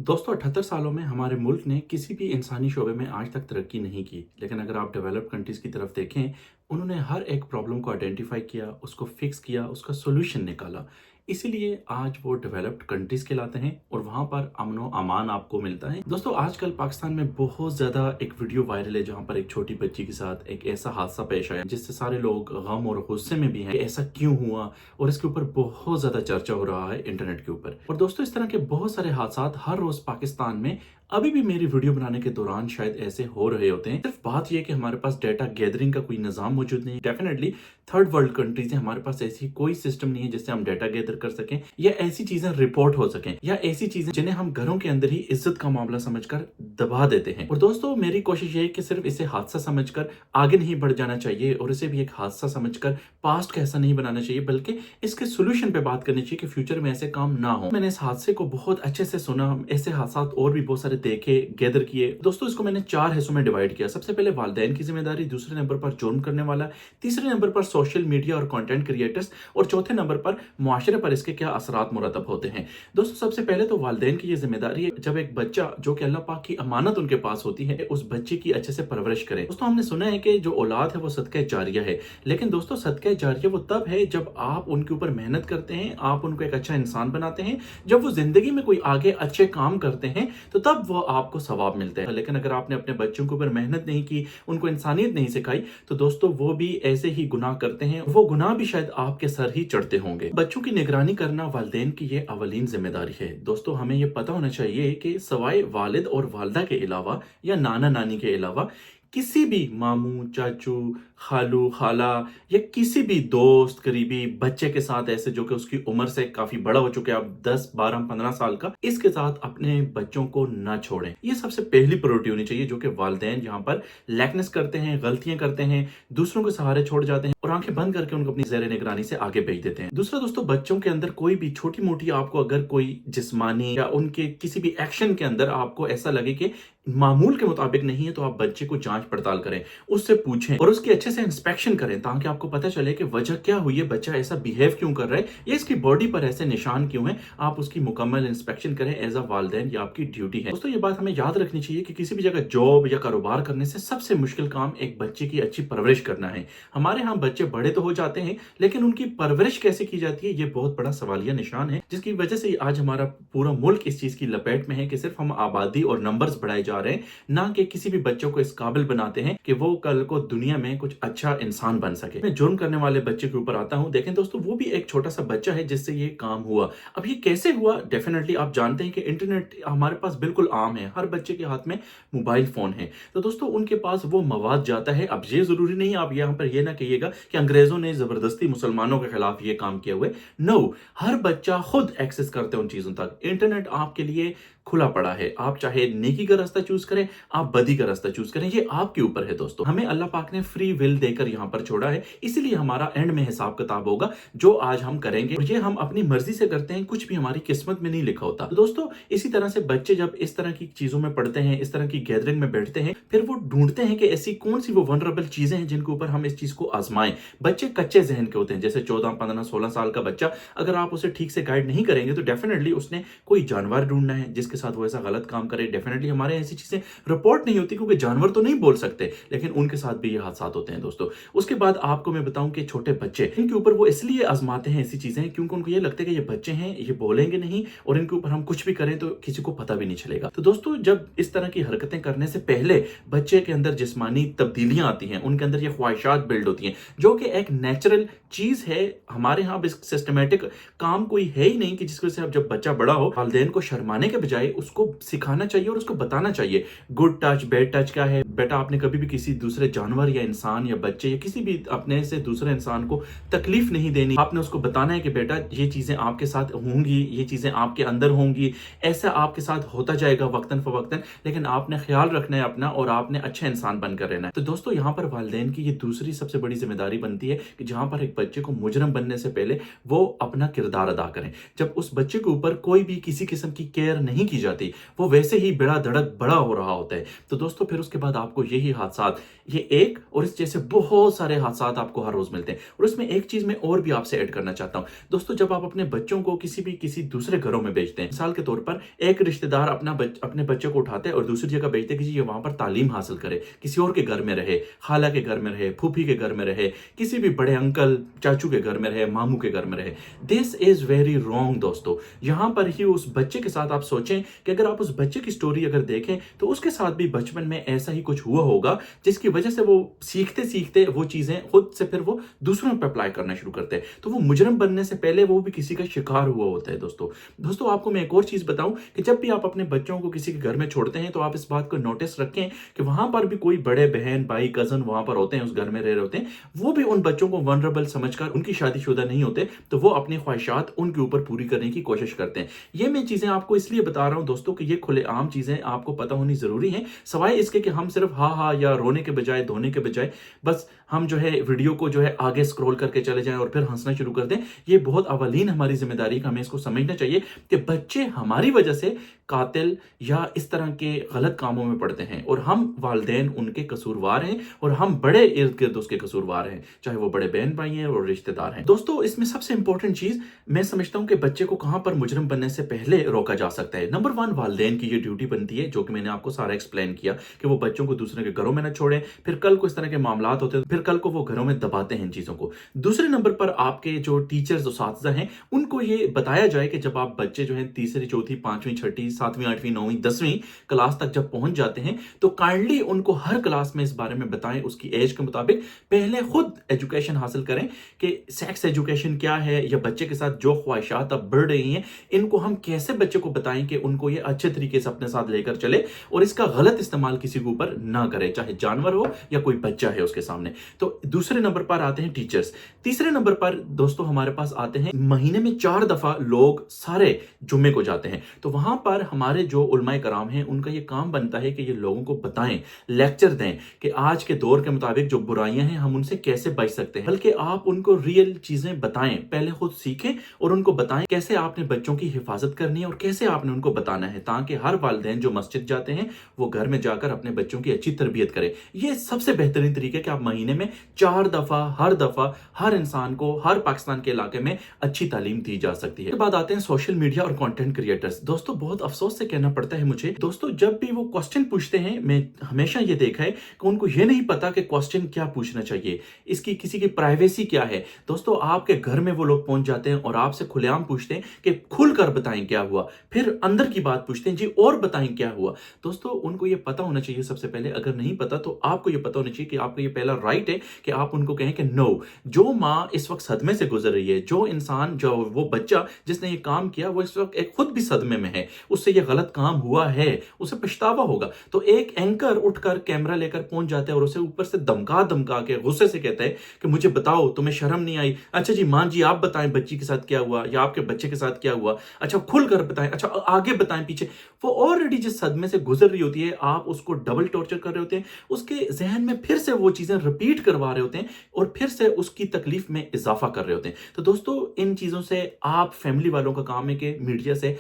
दोस्तों 78 सालों में हमारे मुल्क ने किसी भी इंसानी शोबे में आज तक तरक्की नहीं की। लेकिन अगर आप डेवलप्ड कंट्रीज़ की तरफ देखें, उन्होंने हर एक प्रॉब्लम को आइडेंटिफ़ाई किया, उसको फ़िक्स किया, उसका सॉल्यूशन निकाला। इसीलिए आज वो डेवलप्ड कंट्रीज़ कहलाते हैं और वहाँ पर अमन-ओ-अमान आपको मिलता है। दोस्तों आजकल पाकिस्तान में बहुत ज़्यादा एक वीडियो वायरल है जहाँ पर एक छोटी बच्ची के साथ एक ऐसा हादसा पेश आया जिससे सारे लोग गम और गुस्से में भी हैं कि ऐसा क्यों हुआ, और इसके ऊपर बहुत ज़्यादा चर्चा हो रहा है इंटरनेट के ऊपर। और दोस्तों इस तरह के बहुत सारे हादसात हर रोज़ पाकिस्तान में अभी भी मेरी वीडियो बनाने के दौरान शायद ऐसे हो रहे होते हैं। सिर्फ बात यह है कि हमारे पास डेटा गैदरिंग का कोई निज़ाम मौजूद नहीं है। डेफिनेटली थर्ड वर्ल्ड कंट्रीज है, हमारे पास ऐसी कोई सिस्टम नहीं है जिससे हम डेटा गैदर कर सकें या ऐसी चीजें रिपोर्ट हो सकें या ऐसी चीजें जिन्हें हम घरों के अंदर ही इज्जत का मामला समझकर दबा देते हैं। और दोस्तों मेरी कोशिश ये है कि सिर्फ इसे हादसा समझकर आगे नहीं बढ़ जाना चाहिए और इसे भी एक हादसा समझकर पास्ट का ऐसा नहीं बनाना चाहिए, बल्कि इसके सोल्यूशन पे बात करनी चाहिए कि फ्यूचर में ऐसे काम ना हो। मैंने इस हादसे को बहुत अच्छे से सुना, ऐसे हादसा और भी बहुत सारे देखे, गैदर किए। दोस्तों इसको मैंने 4 हिस्सों में डिवाइड किया। सबसे पहले वालिदैन की जिम्मेदारी, दूसरे नंबर पर जुर्म करने वाला, तीसरे नंबर पर सोशल मीडिया और कंटेंट क्रिएटर्स, और चौथे नंबर पर मुआशरे पर इसके क्या असरात मुरतब होते हैं। दोस्तों सबसे पहले तो वालिदैन की ये जिम्मेदारी है, जब एक बच्चा जो कि अल्लाह पाक की अमानत उनके पास होती है, उस बच्चे की अच्छे से परवरिश करें। दोस्तों हमने सुना है कि जो औलाद है वो सदका जारिया है, लेकिन दोस्तों सदका जारिया वो तब है जब आप उनके ऊपर मेहनत करते हैं, आप उनको एक अच्छा इंसान बनाते हैं। जब वो जिंदगी में कोई आगे अच्छे काम करते हैं तो तब वो आपको सवाब मिलते हैं। लेकिन अगर आपने अपने बच्चों के ऊपर मेहनत नहीं की, उनको इंसानियत नहीं सिखाई, तो दोस्तों वो भी ऐसे ही गुनाह करते हैं, वो गुनाह भी शायद आपके सर ही चढ़ते होंगे। बच्चों की निगरानी करना वालिदैन की ये अवलीन जिम्मेदारी है। दोस्तों हमें ये पता होना चाहिए कि सवाए वालिद और वालिदा के अलावा या नाना नानी के अलावा किसी भी मामू, चाचू, खालू, खाला या किसी भी दोस्त करीबी बच्चे के साथ ऐसे जो कि उसकी उम्र से काफी बड़ा हो चुके हैं, अब 10, 12, 15 साल का, इसके साथ अपने बच्चों को ना छोड़ें। ये सबसे पहली प्रायोरिटी होनी चाहिए, जो कि वालिदैन यहाँ पर लैकनेस करते हैं, गलतियां करते हैं, दूसरों के सहारे छोड़ जाते हैं और आंखें बंद करके उनको अपनी ज़ेरे निगरानी से आगे भेज देते हैं। दूसरा दोस्तों, बच्चों के अंदर कोई भी छोटी मोटी आपको अगर कोई जिस्मानी या उनके किसी भी एक्शन के अंदर आपको ऐसा लगे कि मामूल के मुताबिक नहीं है, तो आप बच्चे को जांच पड़ताल करें, उससे पूछें और उसकी अच्छे से इंस्पेक्शन करें, ताकि आपको पता चले कि वजह क्या हुई है, बच्चा ऐसा बिहेव क्यों कर रहा है या इसकी बॉडी पर ऐसे निशान क्यों है। आप उसकी मुकम्मल इंस्पेक्शन करें एज अ वालिदैन, ये आपकी ड्यूटी है। दोस्तों ये बात हमें याद रखनी चाहिए कि किसी भी जगह जॉब या कारोबार करने से सबसे मुश्किल काम एक बच्चे की अच्छी परवरिश करना है। हमारे यहाँ बच्चे बड़े तो हो जाते हैं, लेकिन उनकी परवरिश कैसे की जाती है, ये बहुत बड़ा सवालिया निशान है, जिसकी वजह से आज हमारा पूरा मुल्क इस चीज की लपेट में है कि सिर्फ हम आबादी और नंबर्स बढ़ाए जा रहे हैं, ना कि किसी भी बच्चों को इस काबिल बनाते हैं कि वो कल को दुनिया में कुछ अच्छा इंसान बन सके। मैं जुर्म करने वाले बच्चे के ऊपर आता हूं। देखें दोस्तों, वो भी एक छोटा सा बच्चा है जिससे ये काम हुआ। अब ये कैसे हुआ, डेफिनेटली आप जानते हैं कि इंटरनेट हमारे पास बिल्कुल आम है, हर बच्चे के हाथ में मोबाइल फोन है, तो दोस्तों उनके पास वो मवाद जाता है। अब ये जरूरी नहीं, आप यहाँ पर ये ना कहिएगा कि अंग्रेजों ने जबरदस्ती मुसलमानों के खिलाफ ये काम किया हुआ है। नो, हर बच्चा खुद एक्सेस करते हैं उन चीजों तक। इंटरनेट आपके लिए खुला पड़ा है, आप चाहे नेकी का रास्ता चूज करें, आप बदी का रास्ता चूज करें, ये आपके ऊपर है। दोस्तों हमें अल्लाह पाक ने फ्री विल देकर यहाँ पर छोड़ा है, इसीलिए हमारा एंड में हिसाब किताब होगा जो आज हम करेंगे, और ये हम अपनी मर्जी से करते हैं, कुछ भी हमारी किस्मत में नहीं लिखा होता। तो दोस्तों इसी तरह से बच्चे जब इस तरह की चीजों में पढ़ते हैं, इस तरह की गैदरिंग में बैठते हैं, फिर वो ढूंढते हैं कि ऐसी कौन सी वो वनरेबल चीजें हैं जिनके ऊपर हम इस चीज को आजमाएं। बच्चे कच्चे जहन के होते हैं, जैसे 14, 15, 16 साल का बच्चा, अगर आप उसे ठीक से गाइड नहीं करेंगे तो डेफिनेटली उसने कोई जानवर ढूंढना है जिसके साथ वो ऐसा गलत काम करे। डेफिनेटली हमारे ऐसी चीजें रिपोर्ट नहीं होती, क्योंकि जानवर तो नहीं बोल सकते, लेकिन उनके साथ भी ये हादसा होते हैं। दोस्तों उसके बाद आपको मैं बताऊं कि छोटे बच्चे, इनके ऊपर वो इसलिए आजमाते हैं ऐसी चीजें क्योंकि उनको ये लगता है कि ये बच्चे हैं, ये बोलेंगे नहीं, और इनके ऊपर हम कुछ भी करें तो किसी को पता भी नहीं चलेगा। तो दोस्तों जब इस तरह की हरकतें करने से पहले बच्चे के अंदर जिस्मानी तब्दीलियां आती हैं, उनके अंदर ये ख्वाहिशात बिल्ड होती हैं, जो कि एक नेचुरल चीज है। हमारे यहाँ सिस्टमेटिक काम कोई है ही नहीं कि जिसकी वजह से अब जब बच्चा बड़ा हो, वालिदैन को शर्माने के बजाय उसको सिखाना चाहिए और उसको बताना चाहिए गुड टच बैड टच क्या है। बेटा आपने कभी भी किसी दूसरे जानवर या इंसान या बच्चे या किसी भी अपने से दूसरे इंसान को तकलीफ नहीं देनी। आपने उसको बताना है कि बेटा ये चीजें आपके साथ होंगी, ये चीजें आपके अंदर होंगी, ऐसा आपके साथ होता जाएगा वक्तन फवक्तन, लेकिन आपने ख्याल रखना है अपना और आपने अच्छा इंसान बनकर रहना है। तो दोस्तों यहाँ पर वालिदैन की ये दूसरी सबसे बड़ी जिम्मेदारी बनती है कि जहां पर एक बच्चे को मुजरम बनने से पहले वो अपना किरदार अदा करें। जब उस बच्चे के ऊपर कोई भी किसी किस्म की केयर नहीं की जाती, वो वैसे ही बेड़ा धड़क बड़ा हो रहा होता है। तो दोस्तों फिर उसके बाद आपको यही हादसात, ये एक और इस जैसे बहुत सारे हादसात आपको हर रोज मिलते हैं। और इसमें एक चीज मैं और भी आपसे ऐड करना चाहता हूँ दोस्तों, जब आप अपने बच्चों को किसी दूसरे घरों में भेजते हैं, मिसाल के तौर पर एक रिश्तेदार अपने बच्चे को उठाते हैं और दूसरी जगह भेजते हैं कि ये वहां पर तालीम हासिल करे, किसी और के घर में रहे, खाला के घर में रहे, फूफी के घर में रहे, किसी भी बड़े अंकल चाचू के घर में रहे, मामू के घर में रहे। दिस इज वेरी रॉन्ग दोस्तों। यहां पर ही उस बच्चे के साथ आप सोचें कि अगर आप उस बच्चे की स्टोरी अगर देखें तो उसके साथ भी बचपन में ऐसा ही कुछ हुआ होगा, जिसकी वजह से वो सीखते सीखते वो चीजें खुद से फिर वो दूसरों पर अप्लाई करना शुरू करते हैं। तो वो मुजरम बनने से पहले वो भी किसी का शिकार हुआ होता है दोस्तों आपको मैं एक और चीज बताऊं कि जब भी आप अपने बच्चों को किसी के घर में छोड़ते हैं तो आप इस बात को नोटिस रखें कि वहां पर भी कोई बड़े बहन भाई कजन वहां पर होते हैं, उस घर में रह रहे होते हैं, वो भी उन बच्चों को वनरेबल समझकर, उनकी शादीशुदा नहीं होते तो वो अपनी ख्वाहिशात उनके ऊपर पूरी करने की कोशिश करते हैं। ये मैं चीजें आपको इसलिए बता रहा हूं दोस्तों कि ये खुलेआम चीजें आपको पता होनी जरूरी है, सवाए इसके कि हम सिर्फ हा हा या रोने के बजाय धोने के बजाय बस हम जो है वीडियो को जो है आगे स्क्रॉल करके चले जाएं और फिर हंसना शुरू कर दें। ये बहुत अवलीन हमारी जिम्मेदारी का हमें इसको समझना चाहिए कि बच्चे हमारी वजह से कातिल या इस तरह के गलत कामों में पड़ते हैं और हम वालिदैन उनके कसूरवार हैं और हम बड़े इर्द गिर्द उसके कसूरवार हैं, चाहे वो बड़े बहन भाई हैं और रिश्तेदार हैं। दोस्तों इसमें सबसे इंपॉर्टेंट चीज मैं समझता हूं कि बच्चे को कहां पर मुजरिम बनने से पहले रोका जा सकता है। नंबर 1, वालिदैन की ये ड्यूटी बनती है, जो कि मैंने आपको सारा एक्सप्लेन किया कि वो बच्चों को दूसरे के घरों में न छोड़े, फिर कल को इस तरह के मामला होते हैं, फिर कल को वो घरों में दबाते हैं इन चीजों को। दूसरे नंबर पर आपके जो टीचर्स उस्ताद हैं उनको ये बताया जाए कि जब आप बच्चे जो है तीसरी चौथी पांचवीं छठी सातवीं आठवीं नौवीं 10वीं क्लास तक जब पहुंच जाते हैं तो काइंडली उनको हर क्लास में इस बारे में बताएं, उसकी एज के मुताबिक पहले खुद एजुकेशन हासिल करें कि सेक्स एजुकेशन क्या है या बच्चे के साथ जो ख्वाहिशात अब बढ़ रही हैं इनको हम कैसे बच्चे को बताएं कि उनको ये अच्छे तरीके से अपने साथ लेकर चले और इसका गलत इस्तेमाल किसी के ऊपर ना करे, चाहे जानवर हो या कोई बच्चा है उसके सामने। तो दूसरे नंबर पर आते हैं टीचर्स। तीसरे नंबर पर दोस्तों हमारे पास आते हैं महीने में 4 दफा लोग सारे जुम्मे को जाते हैं, तो वहां पर हमारे जो उलमाए कराम हैं उनका ये काम बनता है कि ये लोगों को बताएं, लेक्चर दें कि आज के दौर के मुताबिक जो बुराइयां हैं हम उनसे कैसे बच सकते हैं, बल्कि आप उनको रियल चीजें बताएं, पहले खुद सीखें और उनको बताएं कैसे आपने बच्चों की हिफाजत करनी है और कैसे आपने उनको बताना है, ताकि हर वालिदैन जो मस्जिद जाते हैं वो घर में जाकर अपने बच्चों की अच्छी तरबियत करें। ये सबसे बेहतरीन तरीका है कि आप महीने में 4 दफा हर इंसान को हर पाकिस्तान के इलाके में अच्छी तालीम दी जा सकती है। इसके बाद आते हैं सोशल मीडिया और कंटेंट क्रिएटर्स। दोस्तों बहुत अफसोस से कहना पड़ता है मुझे दोस्तों, जब भी वो क्वेश्चन पूछते हैं मैं हमेशा ये देखा है कि उनको ये नहीं पता कि क्वेश्चन क्या पूछना चाहिए, इसकी किसी की प्राइवेसी क्या है। दोस्तों आपके घर में वो लोग पहुंच जाते हैं और आपसे खुलेआम पूछते हैं कि खुलकर बताएं क्या हुआ, फिर अंदर की बात पूछते हैं जी और बताएं क्या हुआ। दोस्तों उनको ये पता होना चाहिए सबसे पहले, अगर नहीं पता तो आपको ये पता होना चाहिए कि आपका ये पहला राइट है कि आप उनको कहें कि नो, जो माँ इस वक्त सदमे से गुजर रही है, जो इंसान जो वो बच्चा जिसने ये काम किया वो इस वक्त एक खुद भी सदमे में है, उससे ये गलत काम हुआ है, उसे पछतावा होगा। तो एक एंकर उठकर कैमरा लेकर पहुंच जाता है और उसे ऊपर से धमका धमका के गुस्से से कहता है कि मुझे बताओ, तुम्हें शर्म नहीं आई? अच्छा जी मां जी आप बताएं बच्ची के साथ क्या हुआ या आपके बच्चे के साथ क्या हुआ, अच्छा खुलकर बताएं, अच्छा आगे बताएं पीछे। वो ऑलरेडी जिस सदमे से गुजर रही होती है आप उसको डबल टॉर्चर कर रहे होते हैं, उसके जहन में फिर से वो चीजें रिपीट करवा रहे होते हैं और फिर से उसकी तकलीफ में इजाफा कर रहे होते हैं। तो दोस्तों इन चीजों से आप फैमिली वालों का काम है कि मीडिया से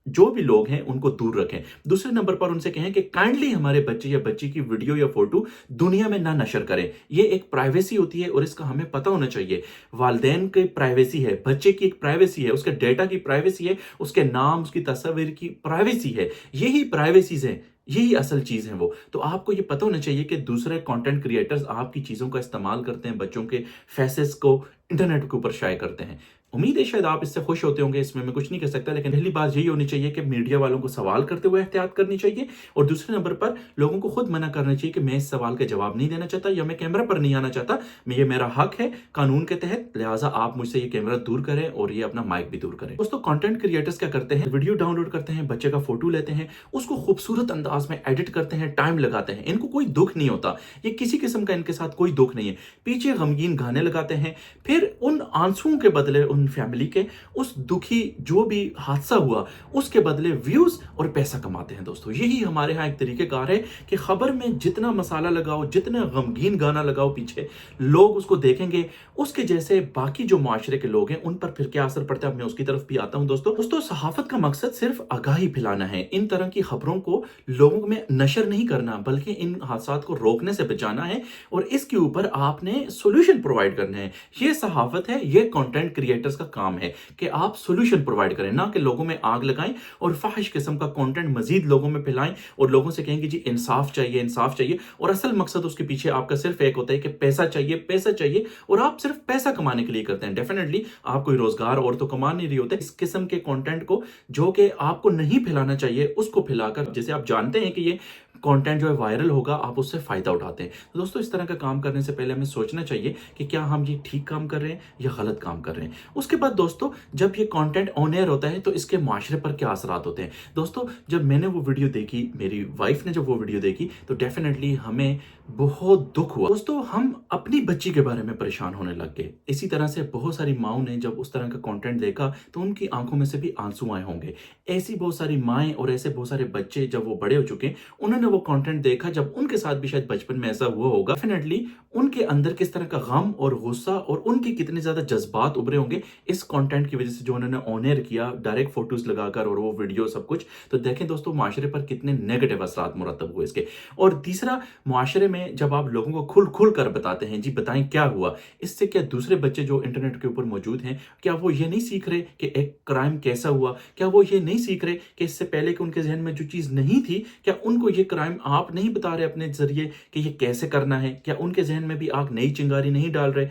जो भी लोग हैं उनको दूर रखें। दूसरे नंबर पर उनसे कहें कि काइंडली हमारे बच्चे या बच्ची की वीडियो या फोटो दुनिया में ना नशर करें। ये एक प्राइवेसी होती है और इसका हमें पता होना चाहिए। वालिदैन की प्राइवेसी है, बच्चे की एक प्राइवेसी है, उसके डेटा की प्राइवेसी है, उसके नाम उसकी तस्वीर की प्राइवेसी है। यही प्राइवेसीज है, यही असल चीज है वो। तो आपको ये पता होना चाहिए कि दूसरे कंटेंट क्रिएटर्स आपकी चीजों का इस्तेमाल करते हैं, बच्चों के फेसेस को इंटरनेट के ऊपर शाये करते हैं। उम्मीद है शायद आप इससे खुश होते होंगे, इसमें मैं कुछ नहीं कर सकता, लेकिन पहली बात यही होनी चाहिए कि मीडिया वालों को सवाल करते हुए एहतियात करनी चाहिए और दूसरे नंबर पर लोगों को खुद मना करना चाहिए कि मैं इस सवाल के जवाब नहीं देना चाहता या मैं कैमरा पर नहीं आना चाहता, ये मेरा हक है कानून के तहत, लिहाजा आप मुझसे ये कैमरा दूर करें और ये अपना माइक भी दूर करें। दोस्तों कंटेंट क्रिएटर्स क्या करते हैं, वीडियो डाउनलोड करते हैं, बच्चे का फोटो लेते हैं, उसको खूबसूरत अंदाज में एडिट करते हैं, टाइम लगाते हैं, इनको कोई दुख नहीं होता, ये किसी किस्म का इनके साथ कोई दुख नहीं है, पीछे गमगीन गाने लगाते हैं, फिर उन आंसुओं के बदले उन फैमिली के, उस दुखी जो भी हादसा हुआ उसके बदले व्यूज और पैसा कमाते हैं दोस्तों। यही हमारे यहाँ एक तरीकेकार है कि खबर में जितना मसाला लगाओ, जितना गमगीन गाना लगाओ पीछे, लोग उसको देखेंगे, उसके जैसे बाकी जो मुआशरे के लोग हैं उन पर फिर क्या असर पड़ता है, अब मैं उसकी तरफ भी आता हूं दोस्तों। सहाफत का मकसद सिर्फ आगाही फैलाना है, इन तरह की खबरों को लोगों में नशर नहीं करना, बल्कि इन हादसात को रोकने से बचाना है और इसके ऊपर आपने सॉल्यूशन प्रोवाइड करने हैं। ये सहाफत है, ये कंटेंट क्रिएटर्स का काम है कि आप सॉल्यूशन प्रोवाइड करें, ना कि लोगों में आग लगाएं और फाहिश किस्म का कंटेंट मजीद लोगों में फैलाएं और लोगों से कहेंगे जी इंसाफ चाहिए, इंसाफ चाहिए, और असल मकसद उसके पीछे आपका सिर्फ एक होता है कि पैसा चाहिए, पैसा चाहिए, और आप सिर्फ पैसा कमाने के लिए करते हैं। डेफिनेटली आप कोई रोजगार और तो कमा नहीं रही होते। इस किस्म के कंटेंट को जो कि आपको नहीं फैलाना चाहिए उसको फैलाकर, जैसे आप जानते हैं कि ये कंटेंट जो है वायरल होगा, आप उससे फायदा उठाते हैं। तो दोस्तों इस तरह का काम करने से पहले हमें सोचना चाहिए कि क्या हम ये ठीक काम कर रहे हैं या गलत काम कर रहे हैं। उसके बाद दोस्तों जब ये कंटेंट ऑन एयर होता है तो इसके माशरे पर क्या असरात होते हैं। दोस्तों जब मैंने वो वीडियो देखी, मेरी वाइफ ने जब वो वीडियो देखी, तो डेफिनेटली हमें बहुत दुख हुआ दोस्तों। हम अपनी बच्ची के बारे में परेशान होने लग गए। इसी तरह से बहुत सारी माओं ने जब उस तरह का कंटेंट देखा तो उनकी आंखों में से भी आंसू आए होंगे। ऐसी बहुत सारी माएं और ऐसे बहुत सारे बच्चे जब वो बड़े हो चुके, उन्होंने वो कंटेंट देखा जब उनके साथ भी शायद बचपन में ऐसा हुआ होगा, डेफिनेटली उनके अंदर किस तरह का गम और गुस्सा और उनकी कितने ज्यादा जज्बात उभरे होंगे इस कंटेंट की वजह से, जो उन्होंने ऑन एयर किया डायरेक्ट फोटोज लगाकर और वो वीडियो सब कुछ। तो देखें दोस्तों माशरे पर कितने नेगेटिव असरात मुरतब हुए इसके। और तीसरा, माशरे में जब आप लोगों को खुल खुल कर बताते हैं जी बताएं क्या हुआ, इससे क्या दूसरे बच्चे जो इंटरनेट के ऊपर मौजूद हैं, क्या वो ये नहीं सीख रहे कि एक क्राइम कैसा हुआ? क्या वो ये नहीं सीख रहे कि इससे पहले कि उनके जहन में जो चीज नहीं थी, क्या उनको ये क्राइम आप नहीं बता रहे अपने जरिए कि ये कैसे करना है? क्या उनके जहन में भी आग नई चिंगारी नहीं डाल रहे?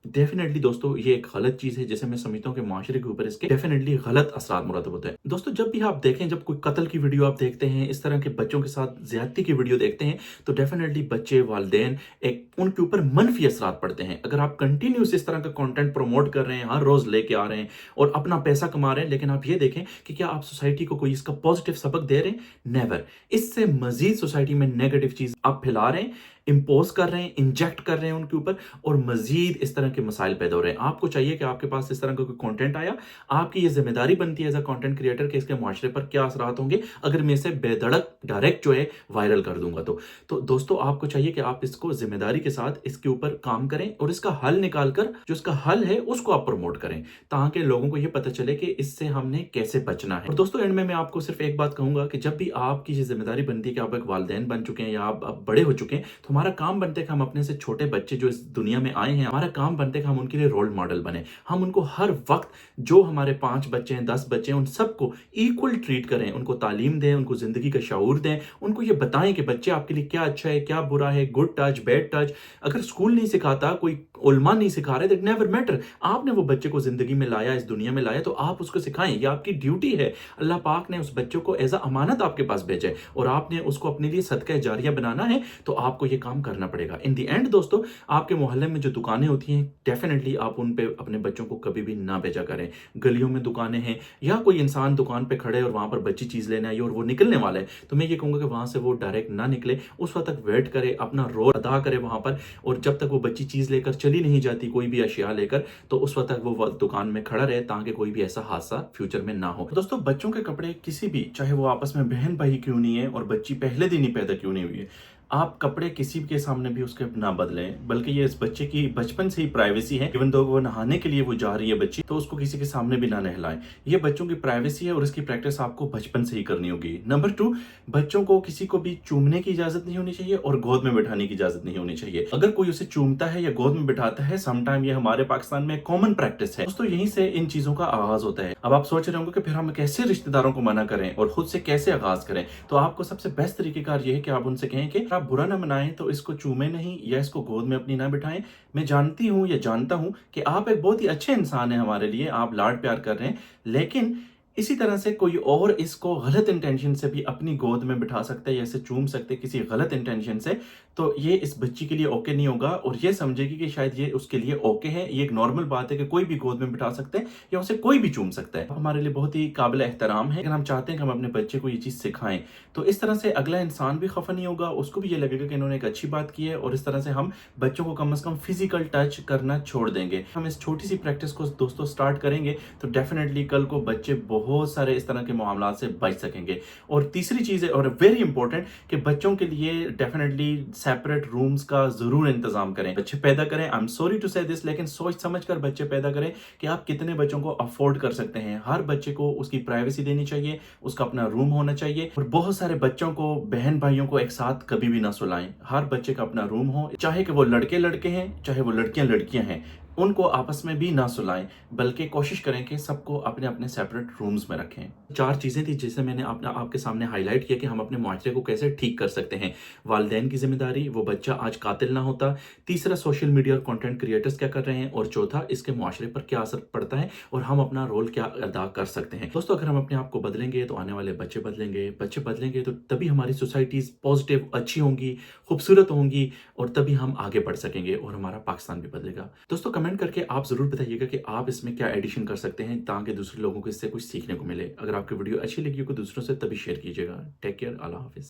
डेफिनेटली दोस्तों ये एक गलत चीज है, जैसे मैं समझता हूँ कि माशरे के ऊपर इसके डेफिनेटली गलत असरात मुरतब होते हैं। दोस्तों जब भी आप देखें, जब कोई कत्ल की वीडियो आप देखते हैं, इस तरह के बच्चों के साथ ज्यादती की वीडियो देखते हैं, तो डेफिनेटली बच्चे, वालिदैन, एक उनके ऊपर मनफी असरात पड़ते हैं। अगर आप कंटिन्यूस इस तरह का कंटेंट प्रमोट कर रहे हैं, हर रोज लेके आ रहे हैं और अपना पैसा कमा रहे हैं, लेकिन आप ये देखें कि क्या आप सोसाइटी को कोई इसका पॉजिटिव सबक दे रहे हैं? नेवर। इससे मजीद सोसाइटी में नेगेटिव चीज आप फैला रहे हैं, इंपोज कर रहे हैं, इंजेक्ट कर रहे हैं उनके ऊपर, और मजीद इस तरह के मसाइल पैदा हो रहे हैं। आपको चाहिए कि आपके पास इस तरह का कोई कंटेंट आया, आपकी ये जिम्मेदारी बनती है एज अ कंटेंट क्रिएटर कि इसके मुआशरे पर क्या असरात होंगे अगर मैं इसे बेधड़क डायरेक्ट जो है वायरल कर दूंगा। तो दोस्तों आपको चाहिए कि आप इसको जिम्मेदारी के साथ इसके ऊपर काम करें और इसका हल निकाल कर, जो इसका हल है उसको आप प्रमोट करें, ताकि लोगों को यह पता चले कि इससे हमने कैसे बचना है। और दोस्तों एंड में मैं आपको सिर्फ एक बात कहूंगा कि जब भी आपकी ये जिम्मेदारी बनती है कि आप एक वालिदैन बन चुके हैं या आप बड़े हो चुके हैं, तो हमारा काम बनता है कि हम अपने से छोटे बच्चे जो इस दुनिया में आए हैं, हमारा काम बनता है कि हम उनके लिए रोल मॉडल बने। हम उनको हर वक्त, जो हमारे 5 बच्चे हैं, 10 बच्चे हैं, उन सबको इक्वल ट्रीट करें, उनको तालीम दें, उनको जिंदगी का शऊर दें, उनको ये बताएं कि बच्चे आपके लिए क्या अच्छा है, क्या बुरा है, गुड टच, बैड टच। अगर स्कूल नहीं सिखाता, कोई उलमा नहीं सिखा रहे, दैट नेवर मैटर। आपने वो बच्चे को जिंदगी में लाया, इस दुनिया में लाया, तो आप उसको सिखाएं, ये आपकी ड्यूटी है। अल्लाह पाक ने उस बच्चों को एज अ अमानत आपके पास भेजा है और आपने उसको अपने लिए सदका जारिया बनाना है, तो आपको ये काम करना पड़ेगा। इन दी एंड दोस्तों, आपके मोहल्ले में जो दुकानें होती हैं, डेफिनेटली आप उन पे अपने बच्चों को कभी भी ना भेजा करें। गलियों में दुकानें हैं या कोई इंसान दुकान पे खड़े और वहां पर बच्ची चीज लेने आई और वो निकलने वाला है, तो मैं ये कहूंगा कि वहां से वो डायरेक्ट ना निकले, उस वक्त तक वेट करे, अपना रोल अदा करे वहां पर, और जब तक वो बच्ची चीज लेकर चली नहीं जाती, कोई भी अशिया लेकर, तो उस वक्त तक वो दुकान में खड़ा रहे, ताकि कोई भी ऐसा हादसा फ्यूचर में ना हो। दोस्तों बच्चों के कपड़े किसी भी, चाहे वो आपस में बहन भाई क्यों नहीं है और बच्ची पहले दिन ही पैदा क्यों नहीं हुई है, आप कपड़े किसी के सामने भी उसके ना बदलें, बल्कि ये इस बच्चे की बचपन से ही प्राइवेसी है। इवन दो वो नहाने के लिए वो जा रही है बच्ची, तो उसको किसी के सामने भी ना नहलाएं। ये बच्चों की प्राइवेसी है और इसकी प्रैक्टिस आपको बचपन से ही करनी होगी। नंबर 2, बच्चों को किसी को भी चूमने की इजाजत नहीं होनी चाहिए और गोद में बिठाने की इजाजत नहीं होनी चाहिए। अगर कोई उसे चूमता है या गोद में बिठाता है, समटाइम ये हमारे पाकिस्तान में कॉमन प्रैक्टिस है दोस्तों, यहीं से इन चीजों का आगाज होता है। अब आप सोच रहे होंगे कि फिर हम कैसे रिश्तेदारों को मना करें और खुद से कैसे आगाज करें, तो आपको सबसे बेस्ट तरीकेकार ये है कि आप उनसे कहें कि आप बुरा ना मनाएं तो इसको चूमे नहीं या इसको गोद में अपनी ना बिठाएं। मैं जानती हूं या जानता हूं कि आप एक बहुत ही अच्छे इंसान हैं हमारे लिए, आप लाड प्यार कर रहे हैं, लेकिन इसी तरह से कोई और इसको गलत इंटेंशन से भी अपनी गोद में बिठा सकता है या इसे चूम सकते हैं किसी गलत इंटेंशन से, तो ये इस बच्ची के लिए ओके नहीं होगा और ये समझेगी कि शायद ये उसके लिए ओके है। ये एक नॉर्मल बात है कि कोई भी गोद में बिठा सकते हैं या उसे कोई भी चूम सकता है। हमारे लिए बहुत ही काबिल एहतराम है, अगर हम चाहते हैं कि हम अपने बच्चे को ये चीज़ सिखाएं, तो इस तरह से अगला इंसान भी खफा नहीं होगा, उसको भी ये लगेगा कि इन्होंने एक अच्छी बात की है और इस तरह से हम बच्चों को कम से कम फिजिकल टच करना छोड़ देंगे। हम इस छोटी सी प्रैक्टिस को दोस्तों स्टार्ट करेंगे तो डेफिनेटली कल को बच्चे बहुत सारे इस तरह के मामलात से बच सकेंगे। और तीसरी चीज़ है और वेरी इंपॉर्टेंट कि बच्चों के लिए डेफिनेटली सेपरेट रूम्स का ज़रूर इंतज़ाम करें। बच्चे पैदा करें, आई एम सॉरी टू से दिस, लेकिन सोच समझ कर बच्चे पैदा करें कि आप कितने बच्चों को अफोर्ड कर सकते हैं। हर बच्चे को उसकी प्राइवेसी देनी चाहिए, उसका अपना रूम होना चाहिए और बहुत सारे बच्चों को, बहन भाइयों को एक साथ कभी भी ना सुलाएं। हर बच्चे का अपना रूम हो, चाहे कि वो लड़के लड़के हैं, चाहे वो लड़कियां लड़कियां हैं, उनको आपस में भी ना सुलाएं, बल्कि कोशिश करें कि सबको अपने अपने सेपरेट रूम्स में रखें। 4 चीज़ें थी जिसे मैंने आपके सामने हाईलाइट किया कि हम अपने मुआशरे को कैसे ठीक कर सकते हैं। वालिदैन की ज़िम्मेदारी, वो बच्चा आज कातिल ना होता। तीसरा, सोशल मीडिया और कंटेंट क्रिएटर्स क्या कर रहे हैं और चौथा, इसके मुआशरे पर क्या असर पड़ता है और हम अपना रोल क्या अदा कर सकते हैं। दोस्तों, अगर हम अपने आप को बदलेंगे तो आने वाले बच्चे बदलेंगे तो तभी हमारी सोसाइटीज़ पॉजिटिव, अच्छी होंगी, खूबसूरत होंगी और तभी हम आगे बढ़ सकेंगे और हमारा पाकिस्तान भी बदलेगा। दोस्तों, कमेंट करके आप ज़रूर बताइएगा कि आप इसमें क्या एडिशन कर सकते हैं ताकि दूसरे लोगों को इससे कुछ सीखने को मिले। अगर आपकी वीडियो अच्छी लगी हो तो दूसरों से तभी शेयर कीजिएगा। टेक केयर, अल्लाह हाफिज़।